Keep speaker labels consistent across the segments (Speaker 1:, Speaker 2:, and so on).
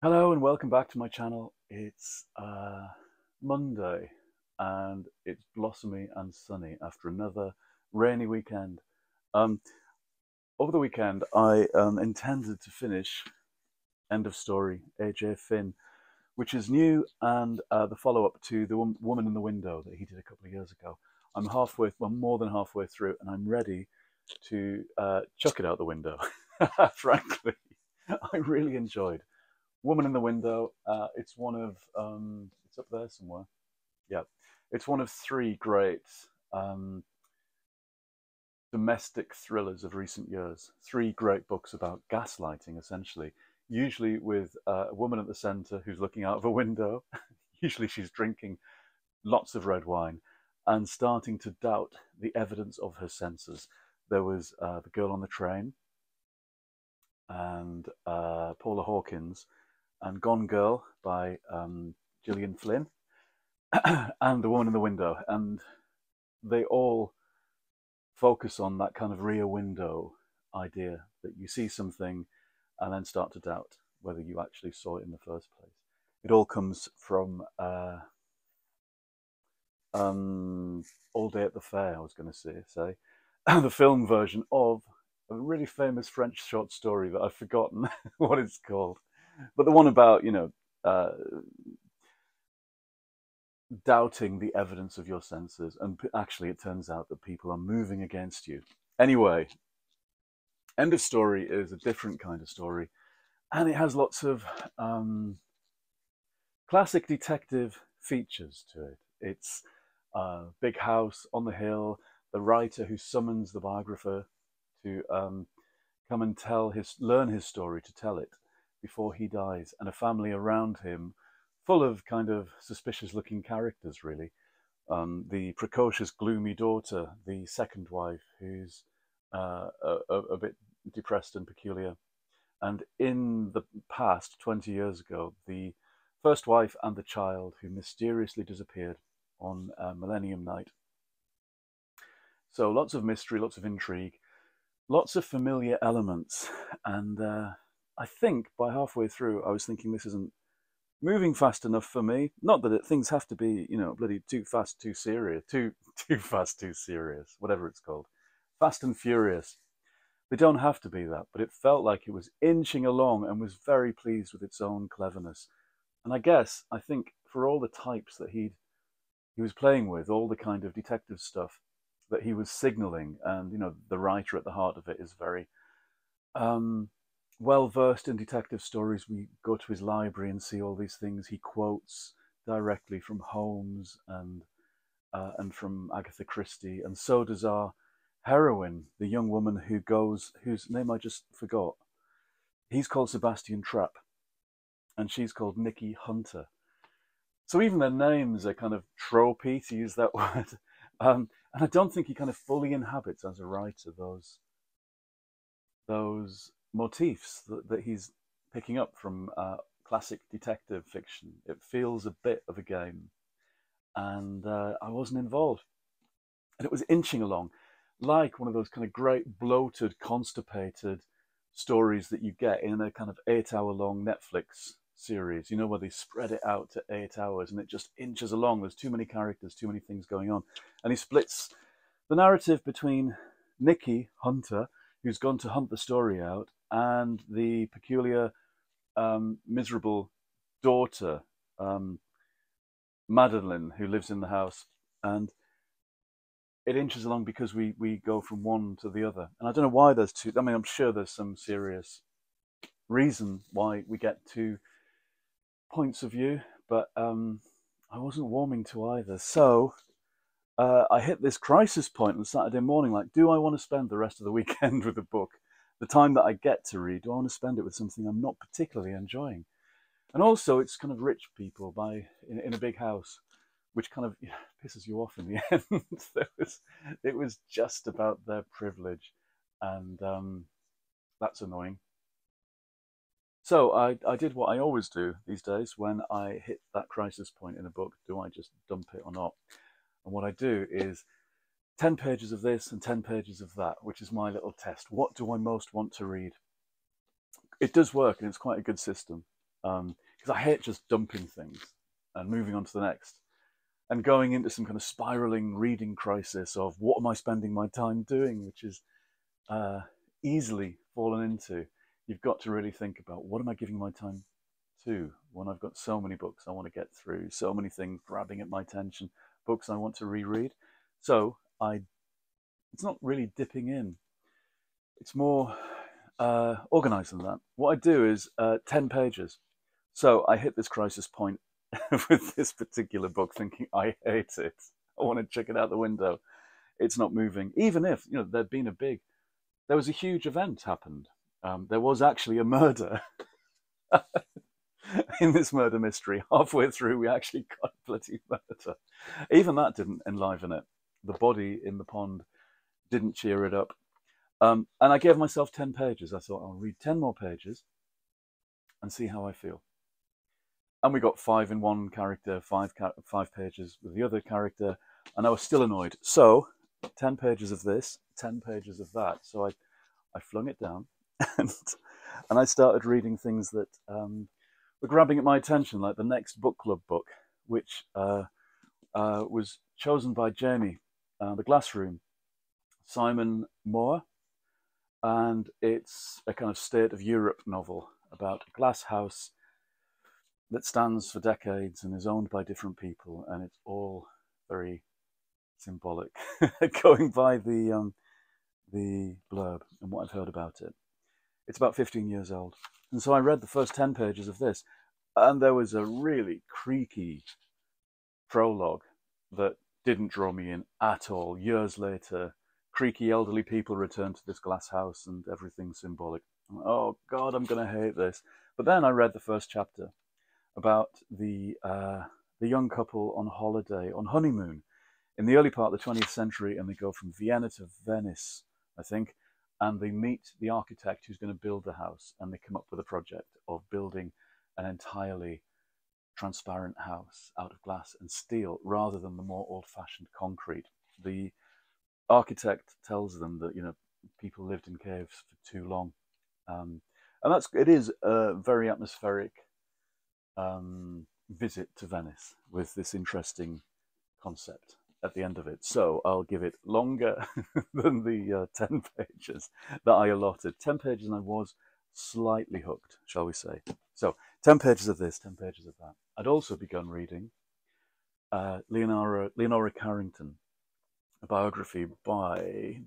Speaker 1: Hello and welcome back to my channel. It's Monday and it's blossomy and sunny after another rainy weekend. Um, Over the weekend, I intended to finish End of Story, AJ Finn, which is new and the follow-up to The Woman in the Window that he did a couple of years ago. I'm more than halfway through, and I'm ready to chuck it out the window. Frankly, I really enjoyed Woman in the Window. It's one of it's up there somewhere. Yeah, it's one of three great um, domestic thrillers of recent years. Three great books about gaslighting, essentially. Usually with a woman at the centre who's looking out of a window. Usually she's drinking lots of red wine and starting to doubt the evidence of her senses. There was The Girl on the Train and Paula Hawkins and Gone Girl by Gillian Flynn and The Woman in the Window. And they all focus on that kind of rear window idea that you see something and then start to doubt whether you actually saw it in the first place. It all comes from All Day at the Fair, I was going to say the film version of a really famous French short story that I've forgotten what it's called. But the one about, doubting the evidence of your senses, and actually it turns out that people are moving against you. Anyway, End of Story is a different kind of story, and it has lots of classic detective features to it. It's a big house on the hill, the writer who summons the biographer to come and learn his story, to tell it before he dies, and a family around him full of kind of suspicious looking characters, really. The precocious, gloomy daughter, the second wife, who's a bit depressed and peculiar. And in the past, 20 years ago, the first wife and the child who mysteriously disappeared on Millennium Night. So lots of mystery, lots of intrigue, lots of familiar elements. And I think by halfway through, I was thinking this isn't moving fast enough for me. Not that things have to be, bloody too fast, too serious, too fast, too serious, whatever it's called. Fast and Furious. They don't have to be that, but it felt like it was inching along and was very pleased with its own cleverness. And I think for all the types that he was playing with, all the kind of detective stuff that he was signaling, and the writer at the heart of it is very well versed in detective stories. We go to his library and see all these things. He quotes directly from Holmes and from Agatha Christie, and so does our heroine, the young woman whose name I just forgot. He's called Sebastian Trapp, and she's called Nikki Hunter. So even their names are kind of tropey, to use that word. And I don't think he kind of fully inhabits as a writer those motifs that he's picking up from classic detective fiction. It feels a bit of a game, and I wasn't involved. And it was inching along like one of those kind of great bloated, constipated stories that you get in a kind of 8 hour long Netflix series, where they spread it out to 8 hours and it just inches along. There's too many characters, too many things going on. And he splits the narrative between Nikki Hunter, who's gone to hunt the story out, and the peculiar, miserable daughter, Madeline, who lives in the house. And it inches along because we go from one to the other. And I don't know why there's two. I mean, I'm sure there's some serious reason why we get two points of view, but I wasn't warming to either. So I hit this crisis point on Saturday morning. Like, do I want to spend the rest of the weekend with a book? The time that I get to read, do I want to spend it with something I'm not particularly enjoying? And also, it's kind of rich people in a big house, which kind of pisses you off in the end. It was just about their privilege, and that's annoying. So I did what I always do these days when I hit that crisis point in a book. Do I just dump it or not? And what I do is 10 pages of this and 10 pages of that, which is my little test. What do I most want to read? It does work, and it's quite a good system. because I hate just dumping things and moving on to the next and going into some kind of spiraling reading crisis of what am I spending my time doing, which is easily fallen into. You've got to really think about what am I giving my time to when I've got so many books I want to get through, so many things grabbing at my attention, books I want to reread. So it's not really dipping in. It's more organized than that. What I do is 10 pages. So I hit this crisis point with this particular book thinking, I hate it. I want to check it out the window. It's not moving. Even if, there was a huge event happened. There was actually a murder in this murder mystery. Halfway through, we actually got a bloody murder. Even that didn't enliven it. The body in the pond didn't cheer it up. And I gave myself 10 pages. I thought, I'll read 10 more pages and see how I feel. And we got 5 in one character, 5 pages with the other character, and I was still annoyed. So 10 pages of this, 10 pages of that. So I flung it down and I started reading things that were grabbing at my attention, like the next book club book, which was chosen by Jamie, The Glass Room, Simon Moore. And it's a kind of state of Europe novel about a glass house that stands for decades and is owned by different people, and it's all very symbolic. Going by the blurb and what I've heard about it, it's about 15 years old, and so I read the first 10 pages of this, and there was a really creaky prologue that didn't draw me in at all. Years later, creaky elderly people return to this glass house, and everything's symbolic. Oh God, I'm going to hate this. But then I read the first chapter about the young couple on holiday, on honeymoon, in the early part of the 20th century, and they go from Vienna to Venice, I think, and they meet the architect who's going to build the house, and they come up with a project of building an entirely transparent house out of glass and steel, rather than the more old-fashioned concrete. The architect tells them that people lived in caves for too long, and it is a very atmospheric visit to Venice with this interesting concept at the end of it. So I'll give it longer than the 10 pages that I allotted. 10 pages, and I was slightly hooked, shall we say. So 10 pages of this, 10 pages of that. I'd also begun reading Leonora Carrington, a biography by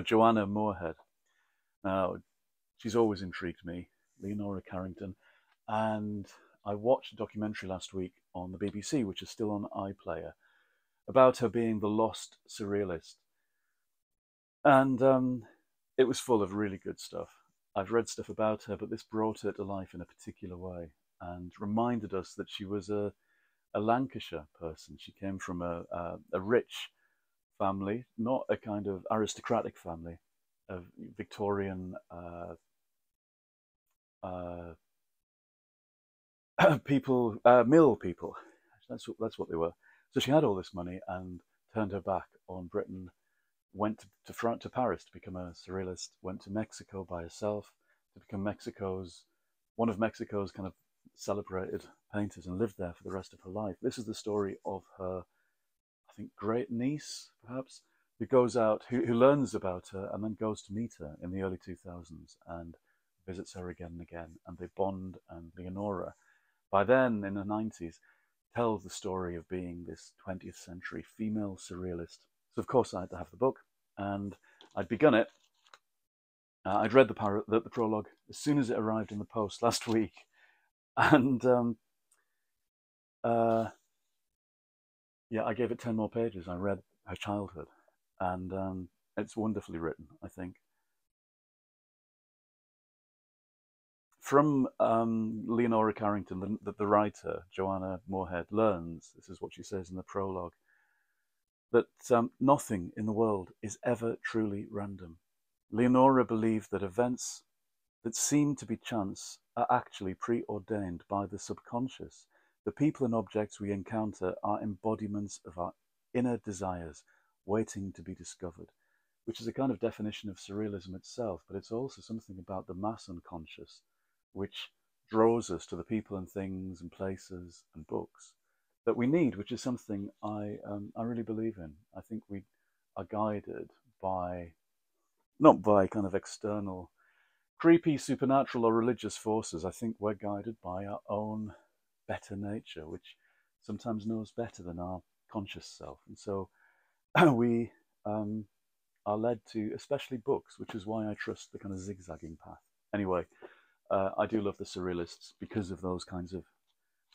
Speaker 1: Joanna Moorhead. Now, she's always intrigued me, Leonora Carrington, and I watched a documentary last week on the BBC, which is still on iPlayer, about her being the lost surrealist. And it was full of really good stuff. I've read stuff about her, but this brought her to life in a particular way and reminded us that she was a Lancashire person. She came from a rich family, not a kind of aristocratic family, of Victorian people, mill people. That's what they were. So she had all this money and turned her back on Britain, went to Paris to become a surrealist, went to Mexico by herself to become one of Mexico's kind of celebrated painters, and lived there for the rest of her life. This is the story of her, I think, great niece, perhaps, who goes out, who learns about her and then goes to meet her in the early 2000s and visits her again and again, and they bond. And Leonora, by then in the 90s, tells the story of being this 20th century female surrealist. So of course I had to have the book, and I'd begun it. I'd read the prologue as soon as it arrived in the post last week, and I gave it 10 more pages. I read her childhood, and it's wonderfully written, I think. From Leonora Carrington, the writer, Joanna Moorhead, learns, this is what she says in the prologue, that nothing in the world is ever truly random. Leonora believed that events that seem to be chance are actually preordained by the subconscious. The people and objects we encounter are embodiments of our inner desires waiting to be discovered, which is a kind of definition of surrealism itself, but it's also something about the mass unconscious, which draws us to the people and things and places and books that we need, which is something I really believe in. I think we are guided by, not by kind of external creepy supernatural or religious forces. I think we're guided by our own better nature, which sometimes knows better than our conscious self. And so we are led to, especially books, which is why I trust the kind of zigzagging path. Anyway, I do love the Surrealists because of those kinds of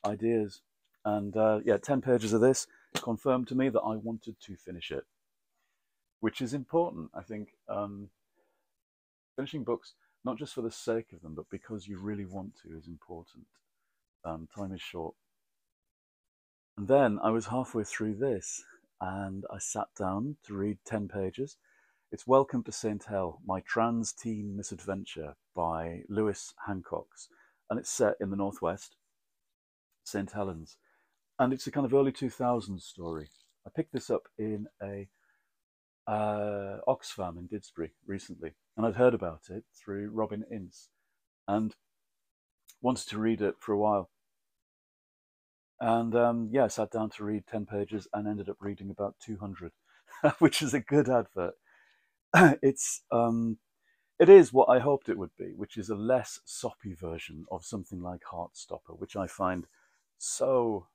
Speaker 1: ideas. And yeah, 10 pages of this confirmed to me that I wanted to finish it, which is important. I think finishing books, not just for the sake of them, but because you really want to, is important. Time is short. And then I was halfway through this and I sat down to read 10 pages. It's Welcome to St. Hell, My Trans Teen Misadventure by Lewis Hancock's. And it's set in the Northwest, St. Helens. And it's a kind of early 2000s story. I picked this up in a Oxfam in Didsbury recently. And I'd heard about it through Robin Ince and wanted to read it for a while. And yeah, I sat down to read 10 pages and ended up reading about 200, which is a good advert. It is what I hoped it would be, which is a less soppy version of something like Heartstopper, which I find so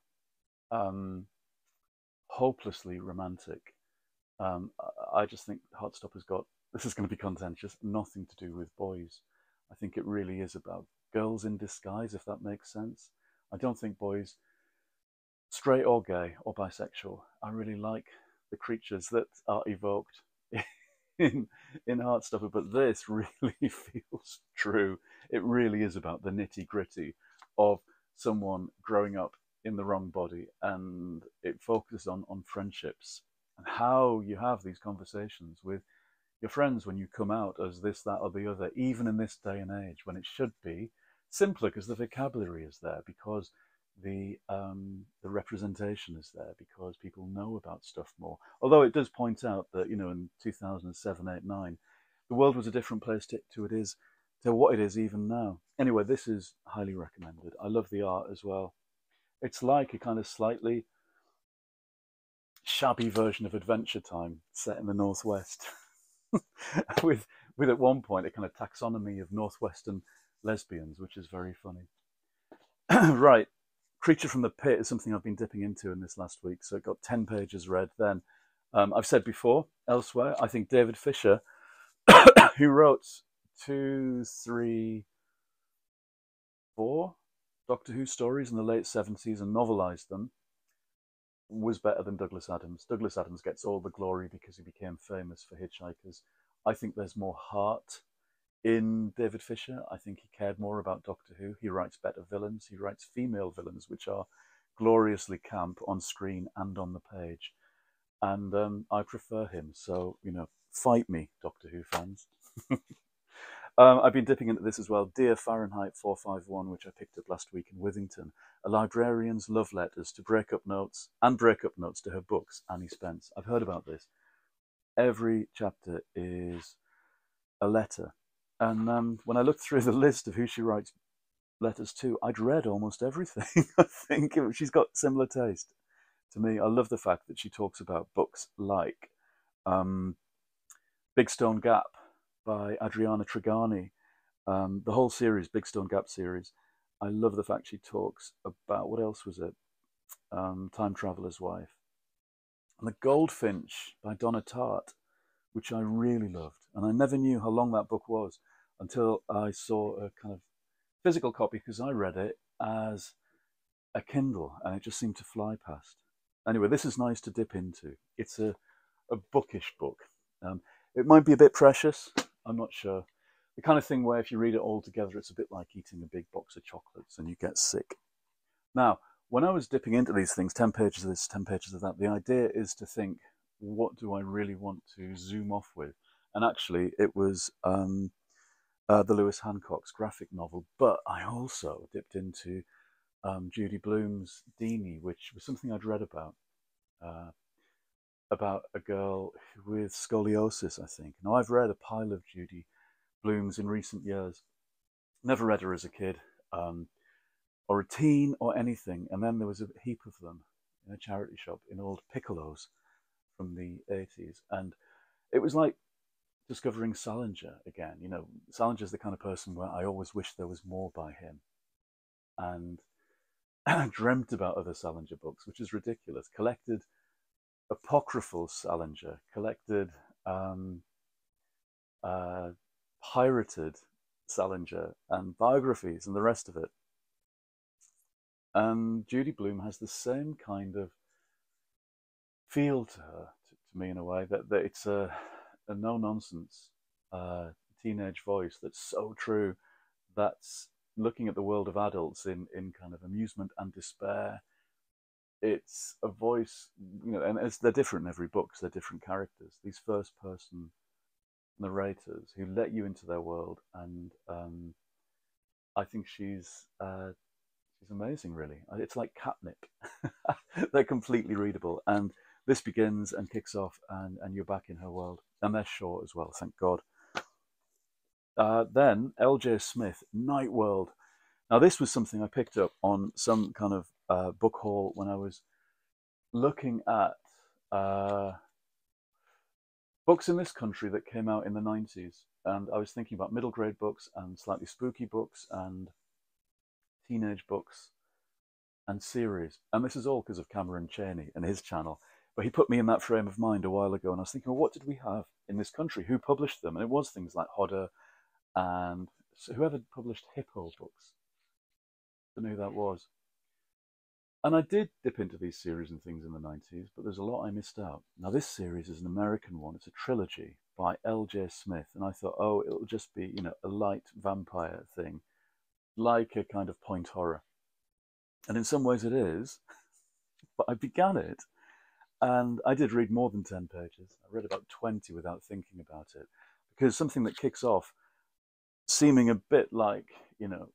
Speaker 1: hopelessly romantic. I just think Heartstopper's got, this is going to be contentious, nothing to do with boys. I think it really is about girls in disguise, if that makes sense. I don't think boys, straight or gay or bisexual, I really like the creatures that are evoked in Heartstopper, but this really feels true. It really is about the nitty-gritty of someone growing up in the wrong body, and it focuses on friendships and how you have these conversations with your friends when you come out as this, that, or the other, even in this day and age when it should be simpler because the vocabulary is there, because the representation is there, because people know about stuff more. Although it does point out that, you know, in 2007, 8, 9, the world was a different place to what it is even now. Anyway, this is highly recommended. I love the art as well. It's like a kind of slightly shabby version of Adventure Time set in the Northwest, with at one point a kind of taxonomy of Northwestern lesbians, which is very funny. Right. Creature from the Pit is something I've been dipping into in this last week, so it got 10 pages read then. I've said before, elsewhere, I think David Fisher, who wrote 2, 3, 4 Doctor Who stories in the late 70s and novelised them, was better than Douglas Adams. Douglas Adams gets all the glory because he became famous for Hitchhikers. I think there's more heart in David Fisher. I think he cared more about Doctor Who. He writes better villains. He writes female villains, which are gloriously camp on screen and on the page. And I prefer him. So, you know, fight me, Doctor Who fans. I've been dipping into this as well. Dear Fahrenheit 451, which I picked up last week in Withington. A librarian's love letters to breakup notes to her books, Annie Spence. I've heard about this. Every chapter is a letter. And when I looked through the list of who she writes letters to, I'd read almost everything. I think she's got similar taste to me. I love the fact that she talks about books like Big Stone Gap by Adriana Trigani, the whole series, Big Stone Gap series. I love the fact she talks about, what else was it? Time Traveler's Wife. And The Goldfinch by Donna Tartt, which I really loved. And I never knew how long that book was until I saw a kind of physical copy, because I read it as a Kindle and it just seemed to fly past. Anyway, this is nice to dip into. It's a bookish book. It might be a bit precious, I'm not sure. The kind of thing where if you read it all together, it's a bit like eating a big box of chocolates and you get sick. Now, when I was dipping into these things, 10 pages of this, 10 pages of that, the idea is to think, what do I really want to zoom off with? And actually, it was the Lewis Hancock's graphic novel, but I also dipped into Judy Blume's Deanie, which was something I'd read about a girl with scoliosis, I think. Now, I've read a pile of Judy Blume's in recent years. Never read her as a kid. or a teen or anything. And then there was a heap of them in a charity shop in old piccolos from the 80s. And it was like discovering Salinger again. You know, Salinger's the kind of person where I always wish there was more by him. And I dreamt about other Salinger books, which is ridiculous. Collected apocryphal Salinger, collected pirated Salinger, and biographies and the rest of it. And Judy Blume has the same kind of feel to her, to me in a way, that it's a no-nonsense teenage voice that's so true, that's looking at the world of adults in kind of amusement and despair. It's a voice, you know, and they're different in every book because they're different characters. These first-person narrators who let you into their world, and I think she's amazing, really. It's like catnip. They're completely readable, and this begins and kicks off, and you're back in her world. And they're short as well, thank God. Then L.J. Smith, Night World. Now this was something I picked up on some kind of book haul when I was looking at books in this country that came out in the 90s. And I was thinking about middle grade books and slightly spooky books and teenage books and series. And this is all because of Cameron Chaney and his channel. But he put me in that frame of mind a while ago, and I was thinking, well, what did we have in this country? Who published them? And it was things like Hodder and whoever published Hippo books. I don't know who that was. And I did dip into these series and things in the 90s, but there's a lot I missed out. Now this series is an American one. It's a trilogy by L.J. Smith. And I thought, oh, it'll just be, you know, a light vampire thing, like a kind of point horror. And in some ways it is, but I began it, and I did read more than 10 pages. I read about 20 without thinking about it, because something that kicks off seeming a bit like, you know,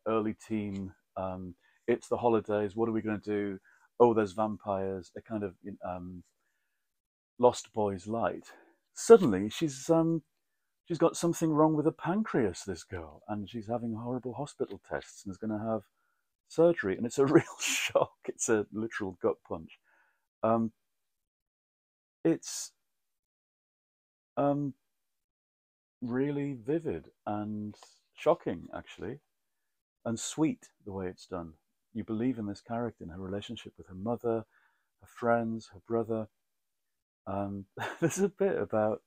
Speaker 1: early teen, it's the holidays, what are we going to do? Oh, there's vampires, a kind of Lost Boys light. Suddenly she's got something wrong with her pancreas, this girl, and she's having horrible hospital tests and is going to have surgery, and it's a real shock. It's a literal gut punch. It's really vivid and shocking, actually, and sweet the way it's done. You believe in this character, in her relationship with her mother, her friends, her brother. There's a bit about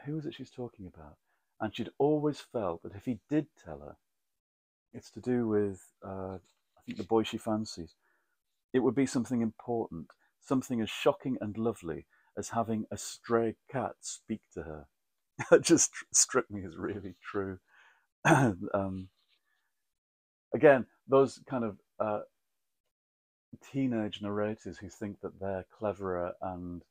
Speaker 1: who is it she's talking about? And she'd always felt that if he did tell her, it's to do with, I think, the boy she fancies, it would be something important, something as shocking and lovely as having a stray cat speak to her. That just struck me as really true. Again, those kind of teenage narrators who think that they're cleverer and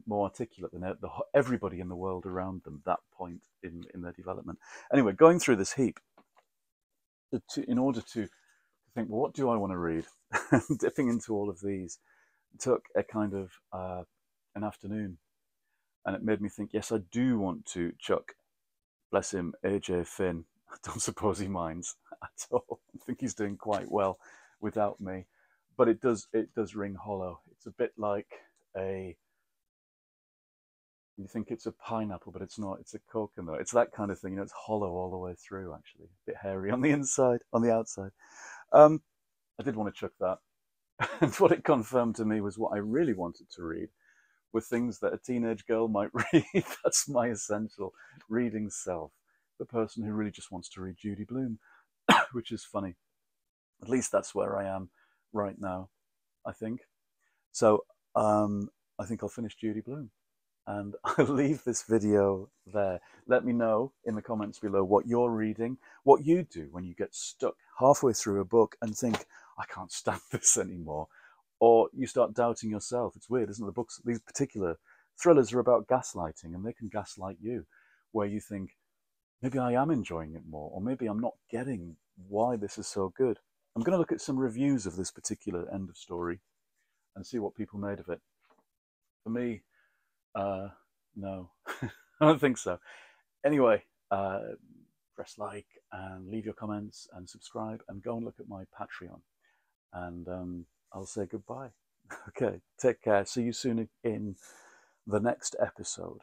Speaker 1: more articulate than everybody in the world around them, that point in their development. Anyway, going through this heap, in order to think, well, what do I want to read? Dipping into all of these took a kind of an afternoon, and it made me think, yes, I do want to chuck, bless him, AJ Finn. I don't suppose he minds at all. I think he's doing quite well without me, but it does ring hollow. It's a bit like you think it's a pineapple, but it's not. It's a coconut. It's that kind of thing. You know, it's hollow all the way through, actually. A bit hairy on the inside, on the outside. I did want to chuck that. And what it confirmed to me was what I really wanted to read were things that a teenage girl might read. That's my essential reading self. The person who really just wants to read Judy Blume, which is funny. At least that's where I am right now, I think. So I think I'll finish Judy Blume. And I'll leave this video there. Let me know in the comments below what you're reading, what you do when you get stuck halfway through a book and think, I can't stand this anymore. Or you start doubting yourself. It's weird, isn't it? The books, these particular thrillers are about gaslighting, and they can gaslight you, where you think, maybe I am enjoying it more, or maybe I'm not getting why this is so good. I'm going to look at some reviews of this particular end of story and see what people made of it. For me, no, I don't think so. Anyway, press like and leave your comments and subscribe and go and look at my Patreon. And I'll say goodbye. Okay, take care. See you soon in the next episode.